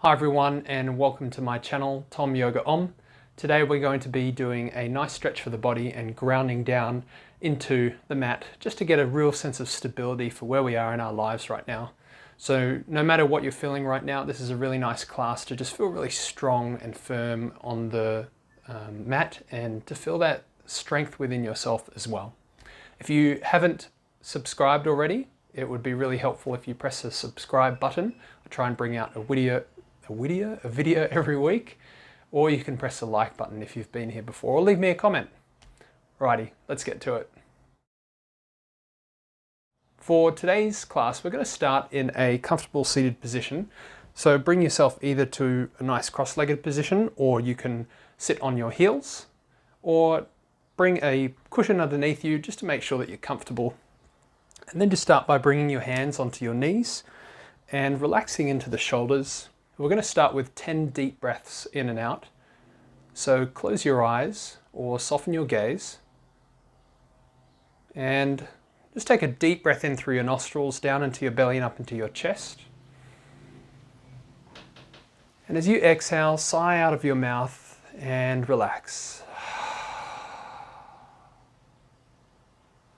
Hi everyone and welcome to my channel, Tom Yoga Om. Today we're going to be doing a nice stretch for the body and grounding down into the mat just to get a real sense of stability for where we are in our lives right now. So no matter what you're feeling right now, this is a really nice class to just feel really strong and firm on the mat and to feel that strength within yourself as well. If you haven't subscribed already, it would be really helpful if you press the subscribe button. I try and bring out a video every week, or you can press the like button if you've been here before, or leave me a comment. Righty, let's get to it. For today's class, we're going to start in a comfortable seated position. So bring yourself either to a nice cross-legged position, or you can sit on your heels, or bring a cushion underneath you just to make sure that you're comfortable. And then just start by bringing your hands onto your knees and relaxing into the shoulders. We're going to start with 10 deep breaths in and out. So close your eyes or soften your gaze and just take a deep breath in through your nostrils, down into your belly and up into your chest. And as you exhale, sigh out of your mouth and relax.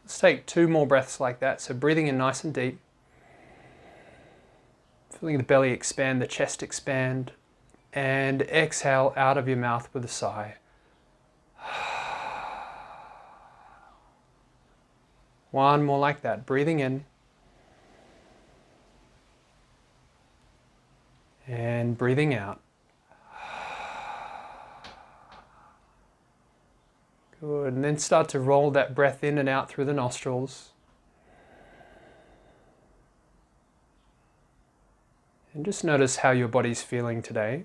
Let's take 2 more breaths like that. So breathing in nice and deep. Feeling the belly expand, the chest expand, and exhale out of your mouth with a sigh. One more like that, breathing in and breathing out. Good, and then start to roll that breath in and out through the nostrils. And just notice how your body's feeling today.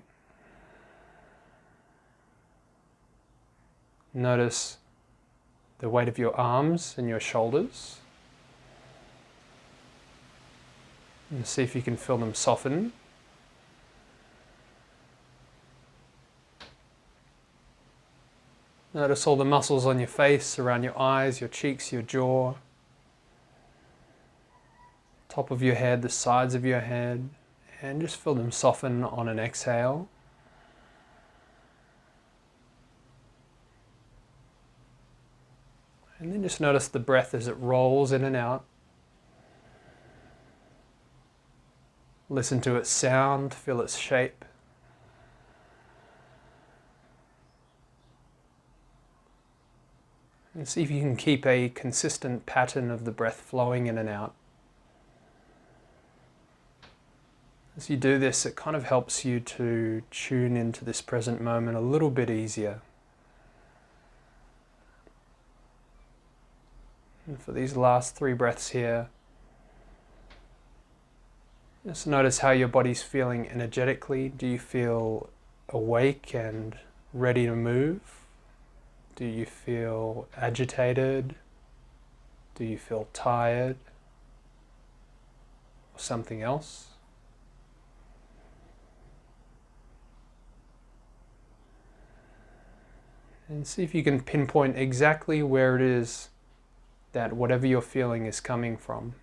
Notice the weight of your arms and your shoulders. And see if you can feel them soften. Notice all the muscles on your face, around your eyes, your cheeks, your jaw. Top of your head, the sides of your head. And just feel them soften on an exhale. And then just notice the breath as it rolls in and out. Listen to its sound, feel its shape. And see if you can keep a consistent pattern of the breath flowing in and out. As you do this, it kind of helps you to tune into this present moment a little bit easier. And for these last 3 breaths here, just notice how your body's feeling energetically. Do you feel awake and ready to move? Do you feel agitated? Do you feel tired? Or something else? And see if you can pinpoint exactly where it is that whatever you're feeling is coming from.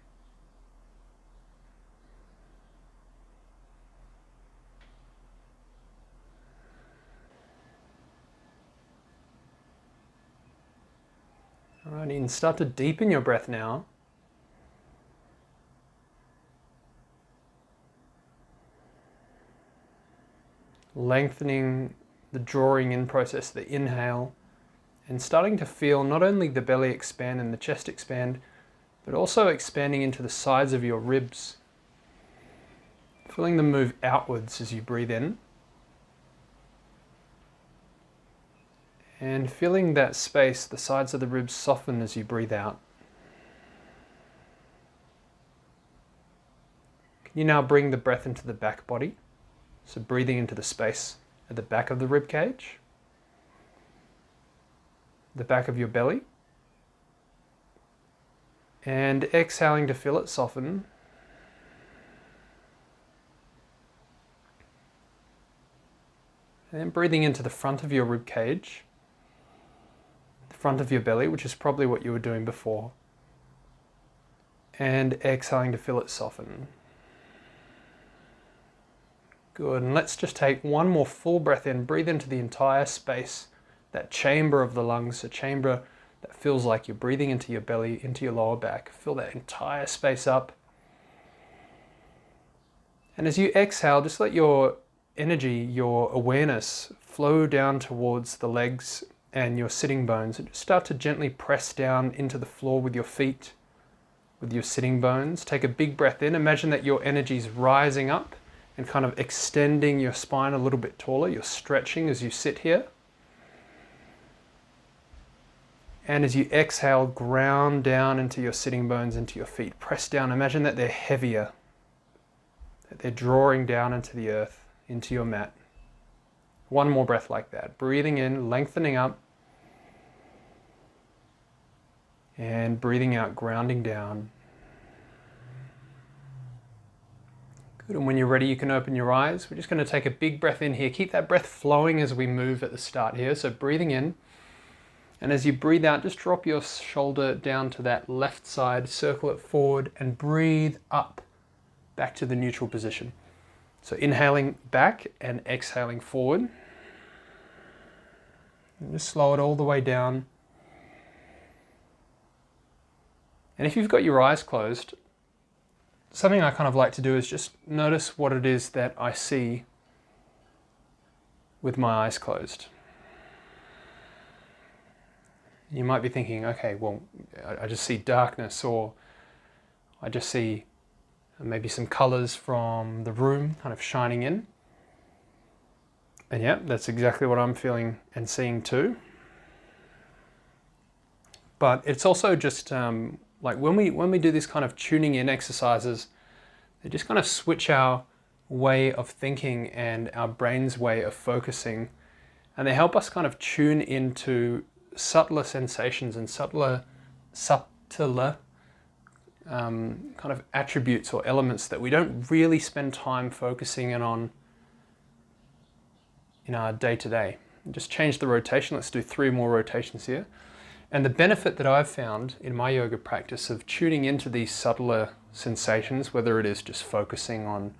All right, and start to deepen your breath now. Lengthening the drawing in process, the inhale, and starting to feel not only the belly expand and the chest expand, but also expanding into the sides of your ribs. Feeling them move outwards as you breathe in. And feeling that space, the sides of the ribs soften as you breathe out. Can you now bring the breath into the back body? So breathing into the space at the back of the rib cage, the back of your belly, and exhaling to feel it soften. And then breathing into the front of your rib cage, the front of your belly, which is probably what you were doing before, and exhaling to feel it soften. Good, and let's just take one more full breath in. Breathe into the entire space, that chamber of the lungs, a chamber that feels like you're breathing into your belly, into your lower back. Fill that entire space up. And as you exhale, just let your energy, your awareness flow down towards the legs and your sitting bones. And just start to gently press down into the floor with your feet, with your sitting bones. Take a big breath in. Imagine that your energy is rising up and kind of extending your spine a little bit taller. You're stretching as you sit here. And as you exhale, ground down into your sitting bones, into your feet. Press down. Imagine that they're heavier, that they're drawing down into the earth, into your mat. One more breath like that. Breathing in, lengthening up. And breathing out, grounding down. Good, and when you're ready, you can open your eyes. We're just going to take a big breath in here. Keep that breath flowing as we move at the start here. So breathing in. And as you breathe out, just drop your shoulder down to that left side, circle it forward, and breathe up, back to the neutral position. So inhaling back and exhaling forward. And just slow it all the way down. And if you've got your eyes closed, something I kind of like to do is just notice what it is that I see with my eyes closed. You might be thinking, okay, well, I just see darkness, or I just see maybe some colors from the room kind of shining in. And yeah, that's exactly what I'm feeling and seeing too. But it's also just like when we do this kind of tuning in exercises, they just kind of switch our way of thinking and our brain's way of focusing. And they help us kind of tune into subtler sensations and subtler kind of attributes or elements that we don't really spend time focusing in on in our day-to-day. Just change the rotation. Let's do 3 more rotations here. And the benefit that I've found in my yoga practice of tuning into these subtler sensations, whether it is just focusing on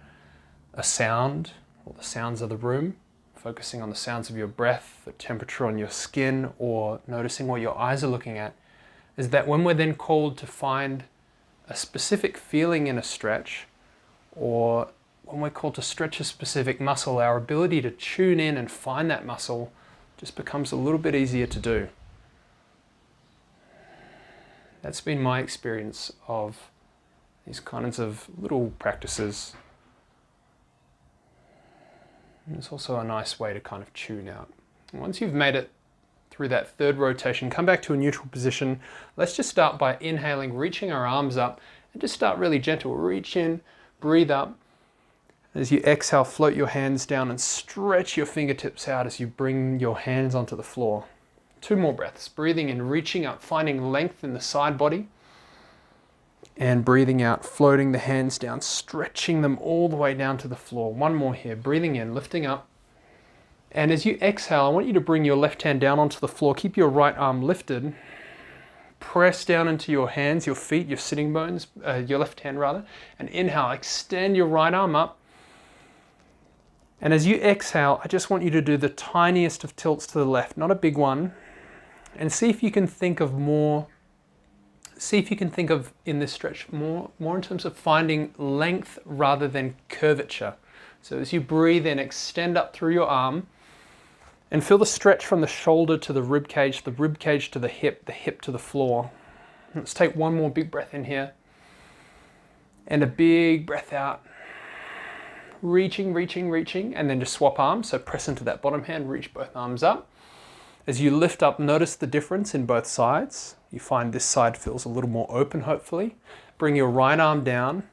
a sound or the sounds of the room, focusing on the sounds of your breath, the temperature on your skin, or noticing what your eyes are looking at, is that when we're then called to find a specific feeling in a stretch, or when we're called to stretch a specific muscle, our ability to tune in and find that muscle just becomes a little bit easier to do. That's been my experience of these kinds of little practices. And it's also a nice way to kind of tune out. And once you've made it through that 3rd rotation, come back to a neutral position. Let's just start by inhaling, reaching our arms up, and just start really gentle. Reach in, breathe up. As you exhale, float your hands down and stretch your fingertips out as you bring your hands onto the floor. 2 more breaths. Breathing in, reaching up, finding length in the side body. And breathing out, floating the hands down, stretching them all the way down to the floor. 1 more here. Breathing in, lifting up. And as you exhale, I want you to bring your left hand down onto the floor. Keep your right arm lifted. Press down into your hands, your feet, your sitting bones, your left hand rather. And inhale, extend your right arm up. And as you exhale, I just want you to do the tiniest of tilts to the left, not a big one. And see if you can think of more, in this stretch, more in terms of finding length rather than curvature. So as you breathe in, extend up through your arm and feel the stretch from the shoulder to the rib cage to the hip to the floor. Let's take 1 more big breath in here and a big breath out. Reaching, and then just swap arms. So press into that bottom hand, reach both arms up. As you lift up, notice the difference in both sides. You find this side feels a little more open, hopefully. Bring your right arm down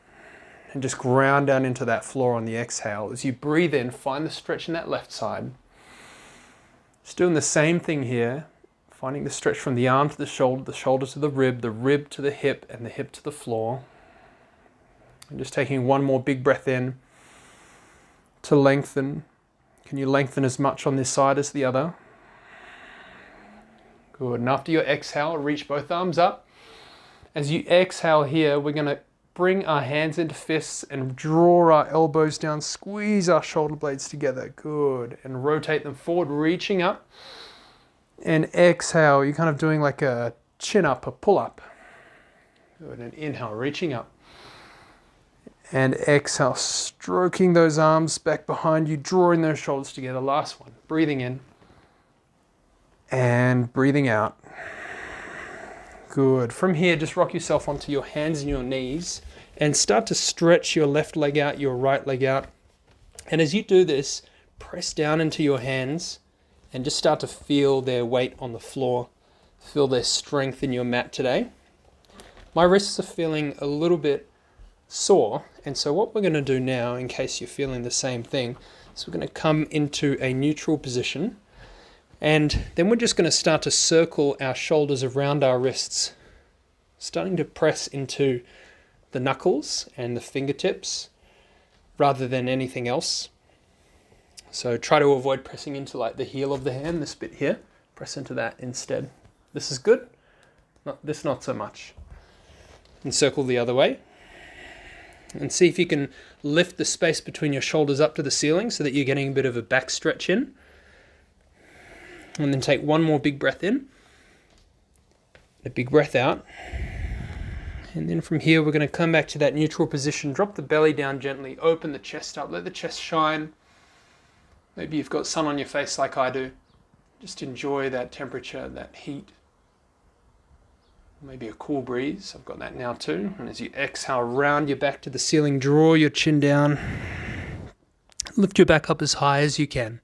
and just ground down into that floor on the exhale. As you breathe in, find the stretch in that left side. Just doing the same thing here, finding the stretch from the arm to the shoulder to the rib to the hip, and the hip to the floor. And just taking 1 more big breath in to lengthen. Can you lengthen as much on this side as the other? Good, and after your exhale, reach both arms up. As you exhale here, we're going to bring our hands into fists and draw our elbows down, squeeze our shoulder blades together. Good. And rotate them forward, reaching up. And exhale, you're kind of doing like a chin up, a pull up. Good. And inhale, reaching up. And exhale, stroking those arms back behind you, drawing those shoulders together. Last one. Breathing in. And breathing out. Good. From here, just rock yourself onto your hands and your knees and start to stretch your left leg out, your right leg out. And as you do this, press down into your hands and just start to feel their weight on the floor. Feel their strength in your mat today. My wrists are feeling a little bit sore. And so what we're going to do now, in case you're feeling the same thing, is we're going to come into a neutral position. And then we're just going to start to circle our shoulders around our wrists, starting to press into the knuckles and the fingertips rather than anything else. So try to avoid pressing into like the heel of the hand, this bit here. Press into that instead. This is good. This not so much. And circle the other way. And see if you can lift the space between your shoulders up to the ceiling so that you're getting a bit of a back stretch in. And then take one more big breath in, a big breath out. And then from here, we're going to come back to that neutral position, drop the belly down gently, open the chest up, let the chest shine. Maybe you've got sun on your face like I do. Just enjoy that temperature, that heat. Maybe a cool breeze. I've got that now too. And as you exhale, round your back to the ceiling, draw your chin down, lift your back up as high as you can.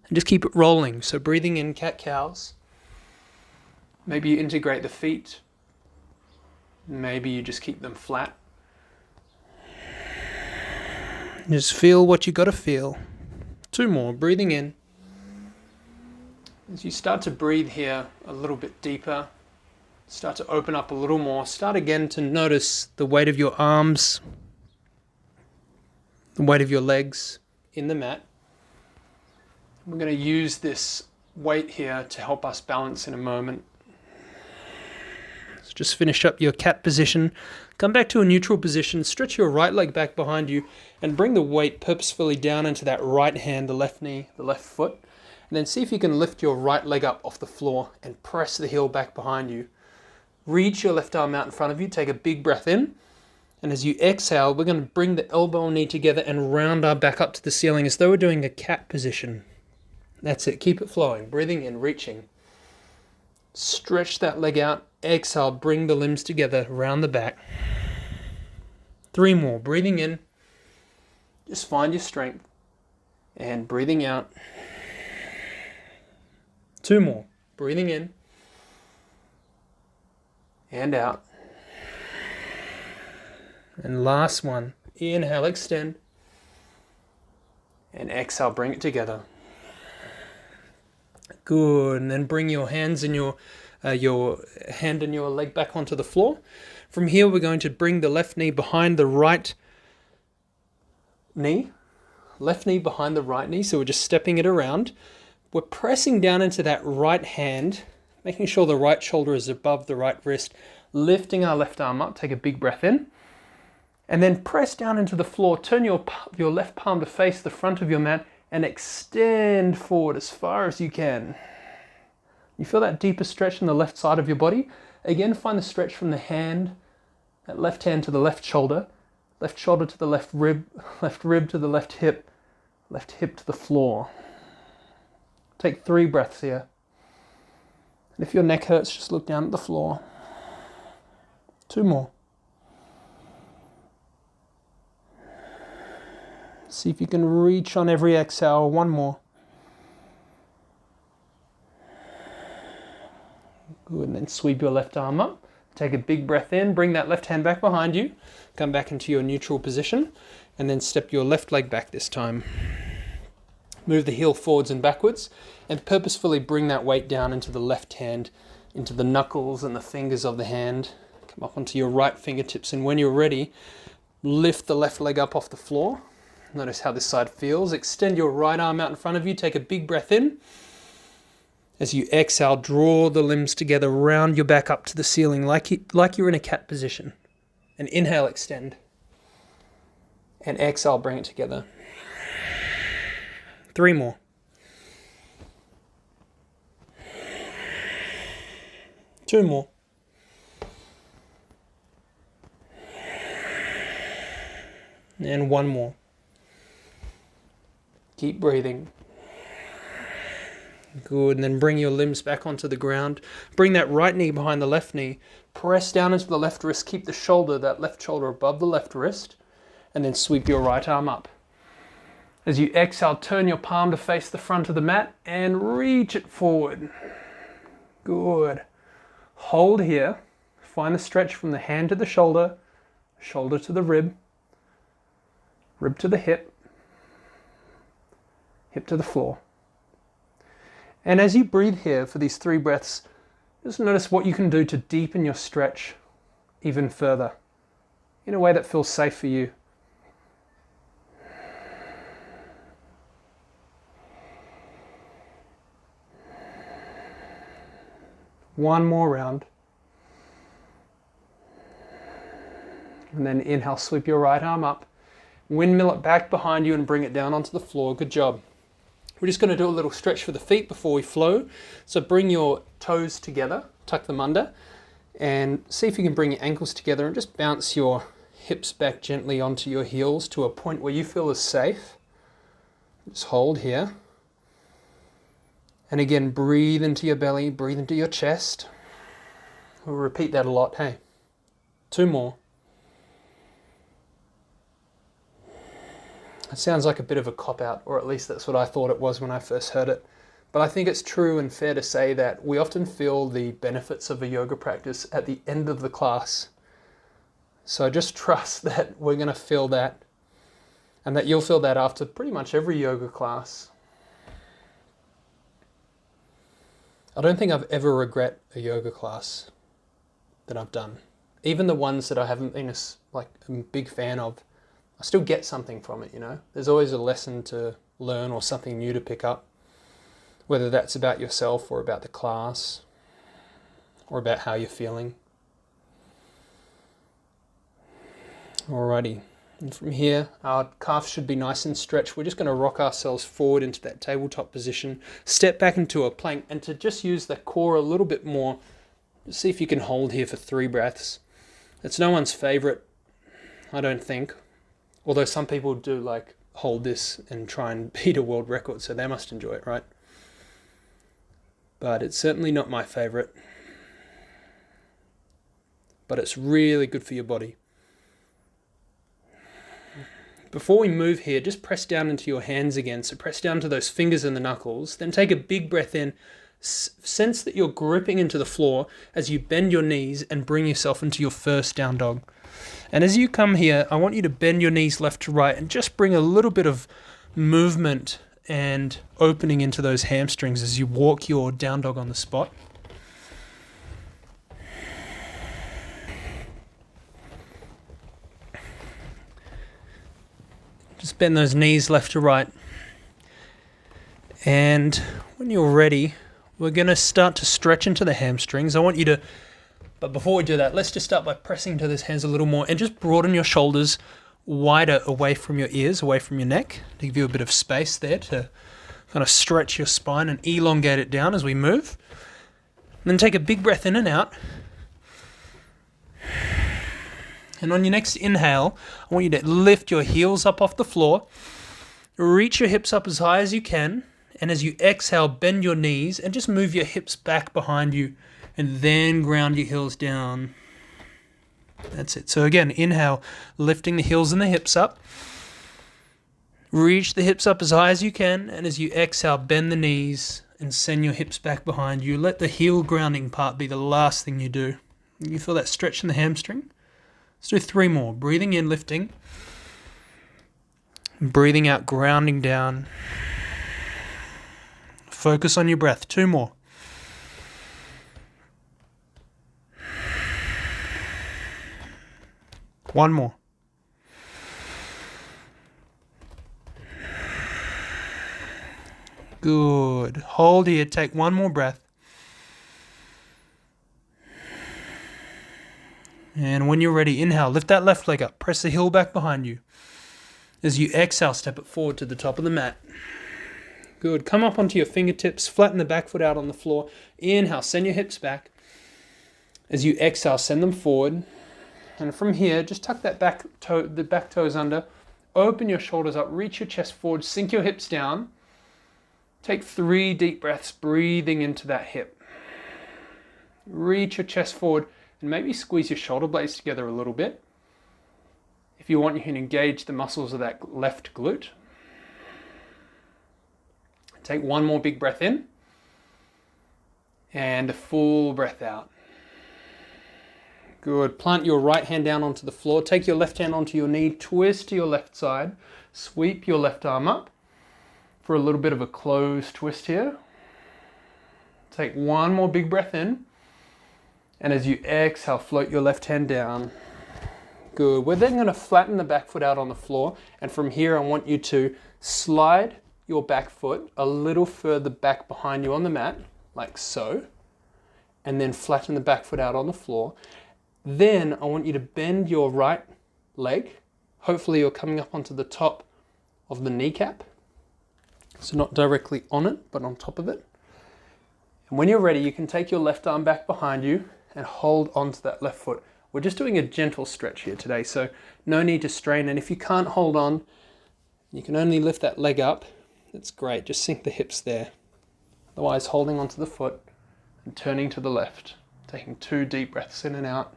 And just keep it rolling. So breathing in cat-cows. Maybe you integrate the feet. Maybe you just keep them flat. Just feel what you got to feel. 2 more. Breathing in. As you start to breathe here a little bit deeper, start to open up a little more. Start again to notice the weight of your arms, the weight of your legs in the mat. We're going to use this weight here to help us balance in a moment. So just finish up your cat position. Come back to a neutral position. Stretch your right leg back behind you and bring the weight purposefully down into that right hand, the left knee, the left foot. And then see if you can lift your right leg up off the floor and press the heel back behind you. Reach your left arm out in front of you. Take a big breath in. And as you exhale, we're going to bring the elbow and knee together and round our back up to the ceiling as though we're doing a cat position. That's it. Keep it flowing. Breathing in, reaching. Stretch that leg out. Exhale, bring the limbs together, round the back. 3 more. Breathing in. Just find your strength. And breathing out. 2 more. Breathing in. And out. And last one. Inhale, extend. And exhale, bring it together. Good. And then bring your hands and your hand and your leg back onto the floor. From here, we're going to bring the left knee behind the right knee. Left knee behind the right knee. So we're just stepping it around. We're pressing down into that right hand, making sure the right shoulder is above the right wrist, lifting our left arm up. Take a big breath in. And then press down into the floor. Turn your left palm to face the front of your mat and extend forward as far as you can. You feel that deeper stretch in the left side of your body. Again, find the stretch from the hand, that left hand to the left shoulder to the left rib to the left hip to the floor. Take 3 breaths here. And if your neck hurts, just look down at the floor. 2 more. See if you can reach on every exhale. 1 more. Good, and then sweep your left arm up. Take a big breath in. Bring that left hand back behind you. Come back into your neutral position. And then step your left leg back this time. Move the heel forwards and backwards. And purposefully bring that weight down into the left hand, into the knuckles and the fingers of the hand. Come up onto your right fingertips. And when you're ready, lift the left leg up off the floor. Notice how this side feels. Extend your right arm out in front of you. Take a big breath in. As you exhale, draw the limbs together, round your back up to the ceiling like you're in a cat position. And inhale, extend. And exhale, bring it together. 3 more. Two more. And 1 more. Keep breathing. Good, and then bring your limbs back onto the ground. Bring that right knee behind the left knee. Press down into the left wrist. Keep the shoulder, that left shoulder above the left wrist. And then sweep your right arm up. As you exhale, turn your palm to face the front of the mat and reach it forward. Good. Hold here. Find the stretch from the hand to the shoulder, shoulder to the rib, rib to the hip, hip to the floor. And as you breathe here for these 3 breaths, just notice what you can do to deepen your stretch even further in a way that feels safe for you. One more round. And then inhale, sweep your right arm up. Windmill it back behind you and bring it down onto the floor. Good job. We're just going to do a little stretch for the feet before we flow. So bring your toes together, tuck them under, and see if you can bring your ankles together and just bounce your hips back gently onto your heels to a point where you feel is safe. Just hold here. And again, breathe into your belly, breathe into your chest. We'll repeat that a lot, hey. 2 more. It sounds like a bit of a cop-out, or at least that's what I thought it was when I first heard it. But I think it's true and fair to say that we often feel the benefits of a yoga practice at the end of the class. So just trust that we're going to feel that, and that you'll feel that after pretty much every yoga class. I don't think I've ever regret a yoga class that I've done. Even the ones that I haven't been a big fan of, I still get something from it, you know. There's always a lesson to learn or something new to pick up, whether that's about yourself or about the class or about how you're feeling. Alrighty, and from here, our calves should be nice and stretched. We're just going to rock ourselves forward into that tabletop position, step back into a plank, and to just use the core a little bit more, just see if you can hold here for 3 breaths. It's no one's favorite, I don't think. Although some people do hold this and try and beat a world record, so they must enjoy it, right? But it's certainly not my favorite. But it's really good for your body. Before we move here, just press down into your hands again. So press down to those fingers and the knuckles. Then take a big breath in. Sense that you're gripping into the floor as you bend your knees and bring yourself into your first down dog. And as you come here, I want you to bend your knees left to right and just bring a little bit of movement and opening into those hamstrings as you walk your down dog on the spot. Just bend those knees left to right. And when you're ready, we're going to start to stretch into the hamstrings. But before we do that, let's just start by pressing into those hands a little more and just broaden your shoulders wider away from your ears, away from your neck, to give you a bit of space there to kind of stretch your spine and elongate it down as we move. And then take a big breath in and out. And on your next inhale, I want you to lift your heels up off the floor, reach your hips up as high as you can, and as you exhale, bend your knees and just move your hips back behind you, and then ground your heels down. That's it. So again, inhale, lifting the heels and the hips up. Reach the hips up as high as you can, and as you exhale, bend the knees and send your hips back behind you. Let the heel grounding part be the last thing you do. You feel that stretch in the hamstring? Let's do 3 more. Breathing in, lifting. Breathing out, grounding down. Focus on your breath. 2 more. One more. Good. Hold here. Take 1 more breath. And when you're ready, inhale, lift that left leg up, press the heel back behind you. As you exhale, step it forward to the top of the mat. Good. Come up onto your fingertips, flatten the back foot out on the floor. Inhale, send your hips back. As you exhale, send them forward. And from here, just tuck that the back toes under. Open your shoulders up, reach your chest forward, sink your hips down. Take 3 deep breaths, breathing into that hip. Reach your chest forward and maybe squeeze your shoulder blades together a little bit. If you want, you can engage the muscles of that left glute. Take 1 more big breath in and a full breath out. Good. Plant your right hand down onto the floor. Take your left hand onto your knee. Twist to your left side. Sweep your left arm up for a little bit of a closed twist here. Take 1 more big breath in. And as you exhale, float your left hand down. Good. We're then going to flatten the back foot out on the floor. And from here, I want you to slide your back foot a little further back behind you on the mat, like so. And then flatten the back foot out on the floor. Then I want you to bend your right leg. Hopefully you're coming up onto the top of the kneecap. So not directly on it, but on top of it. And when you're ready, you can take your left arm back behind you and hold onto that left foot. We're just doing a gentle stretch here today, so no need to strain. And if you can't hold on, you can only lift that leg up. That's great, just sink the hips there. Otherwise, holding onto the foot and turning to the left. Taking 2 deep breaths in and out.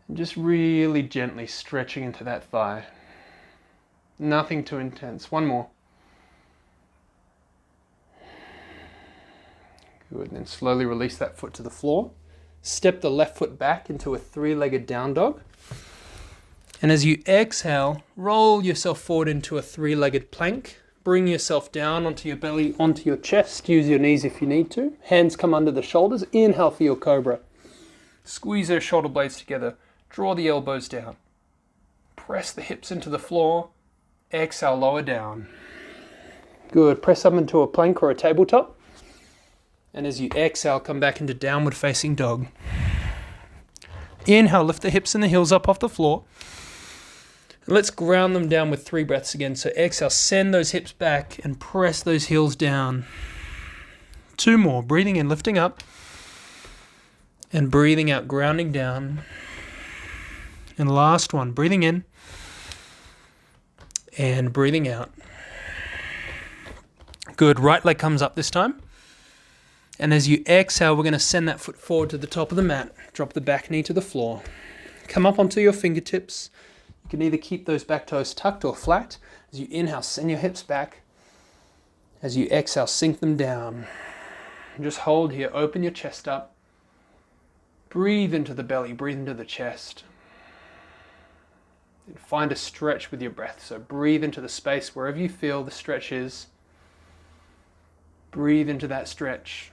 And just really gently stretching into that thigh. Nothing too intense. 1 more. Good, and then slowly release that foot to the floor. Step the left foot back into a 3-legged down dog. And as you exhale, roll yourself forward into a 3-legged plank. Bring yourself down onto your belly, onto your chest. Use your knees if you need to. Hands come under the shoulders. Inhale for your cobra. Squeeze those shoulder blades together. Draw the elbows down. Press the hips into the floor. Exhale, lower down. Good. Press up into a plank or a tabletop. And as you exhale, come back into downward facing dog. Inhale, lift the hips and the heels up off the floor. And let's ground them down with 3 breaths again. So exhale, send those hips back and press those heels down. 2 more. Breathing in, lifting up. And breathing out, grounding down. And last one, breathing in. And breathing out. Good. Right leg comes up this time. And as you exhale, we're going to send that foot forward to the top of the mat. Drop the back knee to the floor. Come up onto your fingertips. You can either keep those back toes tucked or flat. As you inhale, send your hips back. As you exhale, sink them down. And just hold here. Open your chest up. Breathe into the belly. Breathe into the chest. And find a stretch with your breath. So breathe into the space wherever you feel the stretch is. Breathe into that stretch.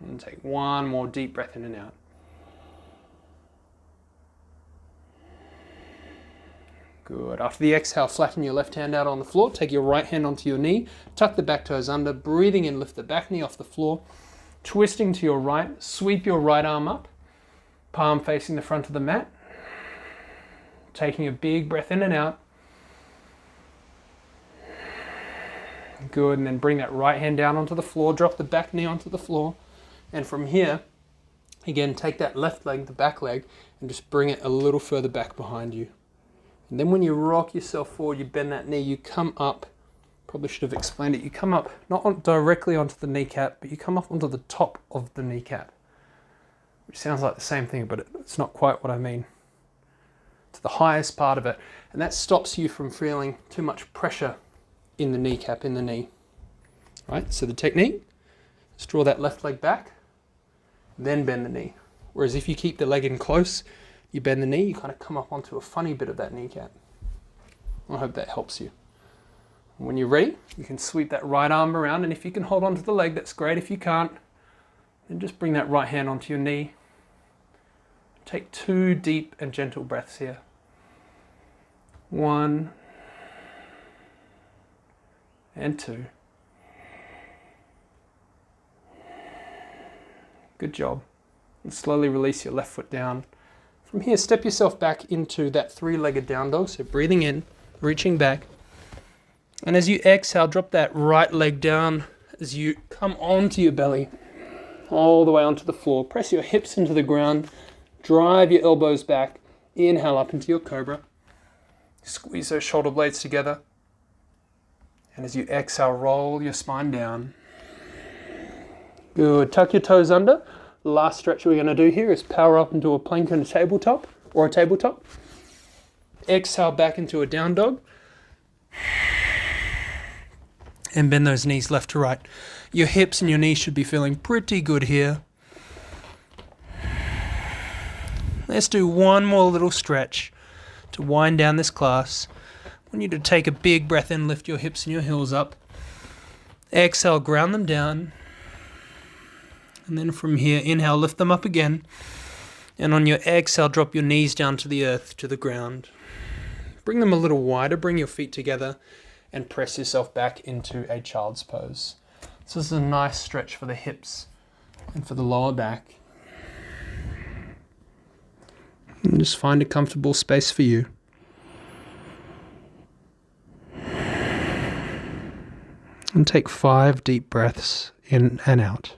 And take 1 more deep breath in and out. Good. After the exhale, flatten your left hand out on the floor. Take your right hand onto your knee. Tuck the back toes under. Breathing in, lift the back knee off the floor. Twisting to your right. Sweep your right arm up. Palm facing the front of the mat. Taking a big breath in and out. Good. And then bring that right hand down onto the floor. Drop the back knee onto the floor. And from here, again, take that left leg, the back leg, and just bring it a little further back behind you. And then when you rock yourself forward, you bend that knee, you come up. Probably should have explained it. You come up, not directly onto the kneecap, but you come up onto the top of the kneecap. Which sounds like the same thing, but it's not quite what I mean. To the highest part of it. And that stops you from feeling too much pressure in the kneecap, in the knee. Right, so the technique, just draw that left leg back, then bend the knee. Whereas if you keep the leg in close, you bend the knee, you kind of come up onto a funny bit of that kneecap. I hope that helps you. When you're ready, you can sweep that right arm around, and if you can hold onto the leg, that's great. If you can't, then just bring that right hand onto your knee. Take 2 deep and gentle breaths here. 1 and 2. Good job. And slowly release your left foot down. From here, step yourself back into that three-legged down dog. So breathing in, reaching back. And as you exhale, drop that right leg down as you come onto your belly, all the way onto the floor. Press your hips into the ground. Drive your elbows back. Inhale up into your cobra. Squeeze those shoulder blades together. And as you exhale, roll your spine down. Good. Tuck your toes under. The last stretch we're going to do here is power up into a plank and a tabletop, or a tabletop. Exhale back into a down dog. And bend those knees left to right. Your hips and your knees should be feeling pretty good here. Let's do one more little stretch to wind down this class. I want you to take a big breath in, lift your hips and your heels up. Exhale, ground them down. And then from here, inhale, lift them up again. And on your exhale, drop your knees down to the earth, to the ground. Bring them a little wider, bring your feet together, and press yourself back into a child's pose. So this is a nice stretch for the hips and for the lower back. And just find a comfortable space for you. And take 5 deep breaths in and out.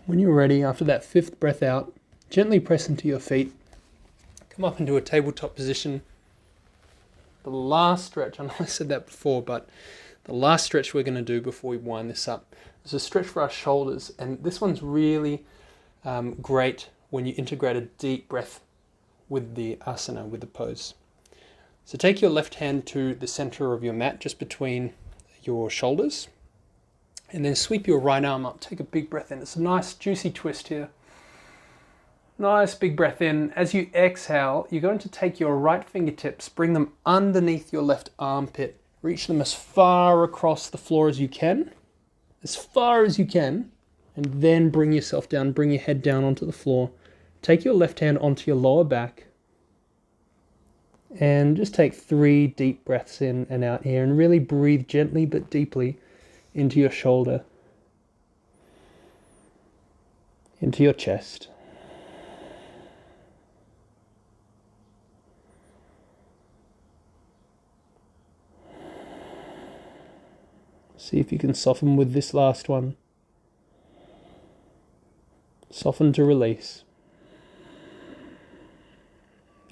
When you're ready, after that 5th breath out, gently press into your feet. Come up into a tabletop position. The last stretch, I know I said that before, but the last stretch we're going to do before we wind this up is a stretch for our shoulders. And this one's really great when you integrate a deep breath with the asana, with the pose. So take your left hand to the center of your mat, just between your shoulders. And then sweep your right arm up. Take a big breath in. It's a nice juicy twist here. Nice big breath in. As you exhale, you're going to take your right fingertips, bring them underneath your left armpit. Reach them as far across the floor as you can. As far as you can. And then bring yourself down. Bring your head down onto the floor. Take your left hand onto your lower back. And just take 3 deep breaths in and out here. And really breathe gently but deeply into your shoulder, into your chest. See if you can soften with this last one. Soften to release.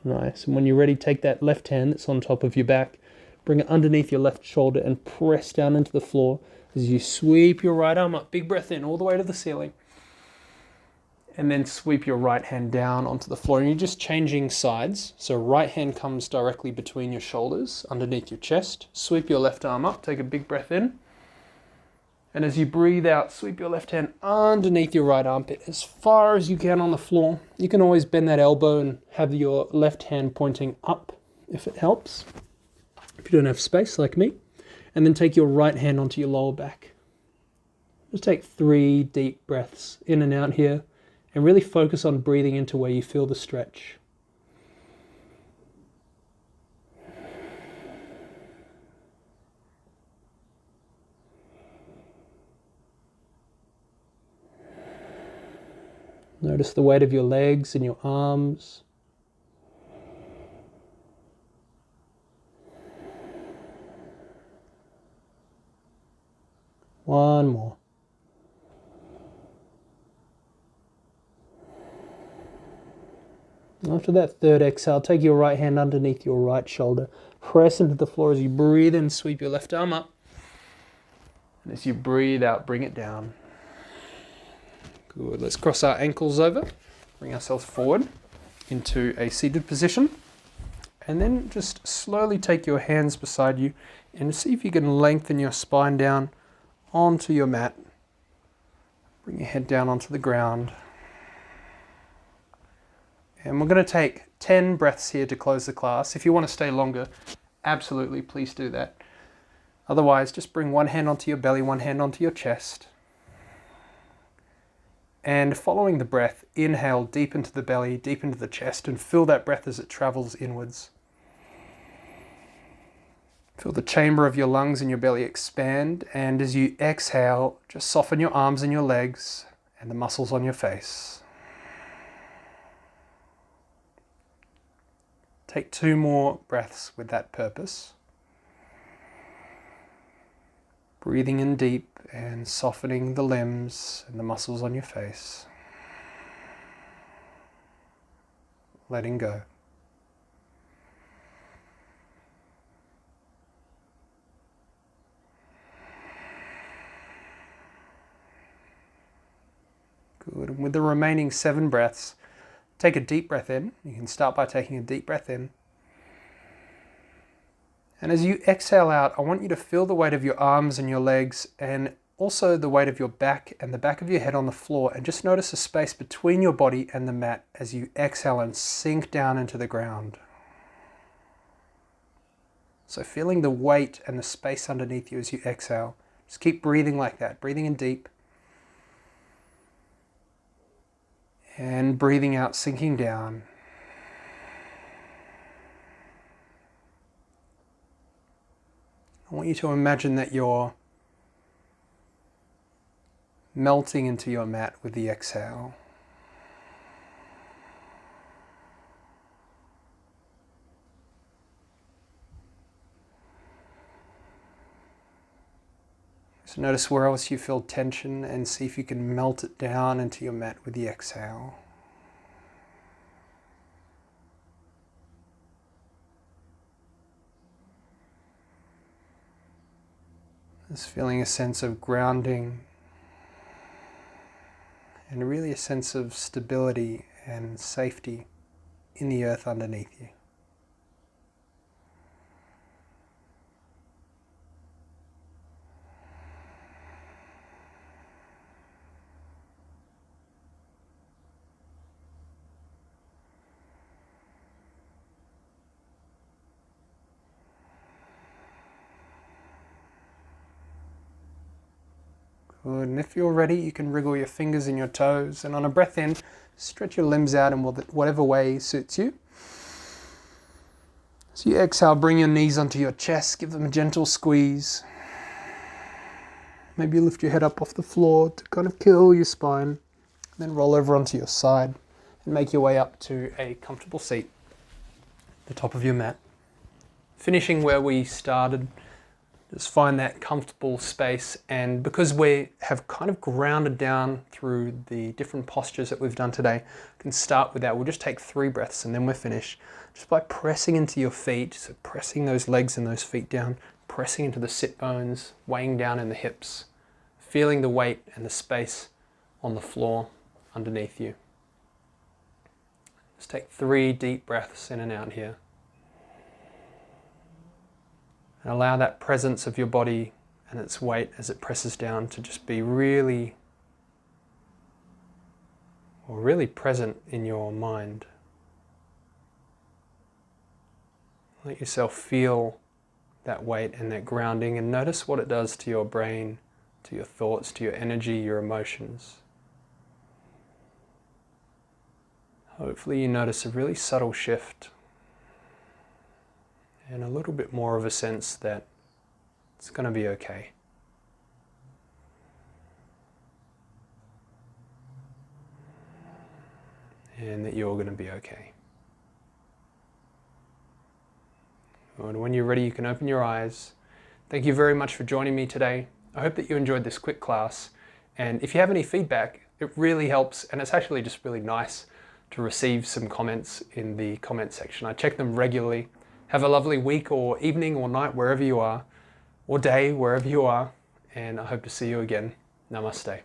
Nice. And when you're ready, take that left hand that's on top of your back, bring it underneath your left shoulder and press down into the floor. As you sweep your right arm up, big breath in all the way to the ceiling. And then sweep your right hand down onto the floor. And you're just changing sides. So right hand comes directly between your shoulders, underneath your chest. Sweep your left arm up, take a big breath in. And as you breathe out, sweep your left hand underneath your right armpit as far as you can on the floor. You can always bend that elbow and have your left hand pointing up if it helps, if you don't have space like me. And then take your right hand onto your lower back. Just take 3 deep breaths in and out here and really focus on breathing into where you feel the stretch. Notice the weight of your legs and your arms. One more. After that 3rd exhale, take your right hand underneath your right shoulder. Press into the floor as you breathe in, sweep your left arm up. And as you breathe out, bring it down. Good. Let's cross our ankles over. Bring ourselves forward. into a seated position. And then just slowly take your hands beside you and see if you can lengthen your spine down onto your mat. Bring your head down onto the ground. And we're going to take 10 breaths here to close the class. If you want to stay longer, absolutely, please do that. Otherwise, just bring one hand onto your belly, one hand onto your chest. And following the breath, inhale deep into the belly, deep into the chest, and feel that breath as it travels inwards. Feel the chamber of your lungs and your belly expand, and as you exhale, just soften your arms and your legs and the muscles on your face. Take 2 more breaths with that purpose. Breathing in deep and softening the limbs and the muscles on your face. Letting go. Good. And with the remaining 7 breaths, take a deep breath in. You can start by taking a deep breath in. And as you exhale out, I want you to feel the weight of your arms and your legs and also the weight of your back and the back of your head on the floor, and just notice the space between your body and the mat as you exhale and sink down into the ground. So feeling the weight and the space underneath you as you exhale. Just keep breathing like that, breathing in deep. And breathing out, sinking down. I want you to imagine that you're melting into your mat with the exhale. So notice where else you feel tension and see if you can melt it down into your mat with the exhale. Just feeling a sense of grounding and really a sense of stability and safety in the earth underneath you. Good. And if you're ready, you can wriggle your fingers and your toes, and on a breath in, stretch your limbs out in whatever way suits you. As you exhale, bring your knees onto your chest, give them a gentle squeeze. Maybe you lift your head up off the floor to kind of curl your spine, then roll over onto your side and make your way up to a comfortable seat, the top of your mat. Finishing where we started. Just find that comfortable space, and because we have kind of grounded down through the different postures that we've done today, I can start with that. We'll just take 3 breaths and then we're finished. Just by pressing into your feet, so pressing those legs and those feet down, pressing into the sit bones, weighing down in the hips, feeling the weight and the space on the floor underneath you. Just take 3 deep breaths in and out here. And allow that presence of your body and its weight as it presses down to just be really present in your mind. Let yourself feel that weight and that grounding, and notice what it does to your brain, to your thoughts, to your energy, your emotions. Hopefully you notice a really subtle shift and a little bit more of a sense that it's going to be okay. And that you're going to be okay. And when you're ready, you can open your eyes. Thank you very much for joining me today. I hope that you enjoyed this quick class. And if you have any feedback, it really helps, and it's actually just really nice to receive some comments in the comment section. I check them regularly. Have a lovely week or evening or night wherever you are, or day wherever you are, and I hope to see you again. Namaste.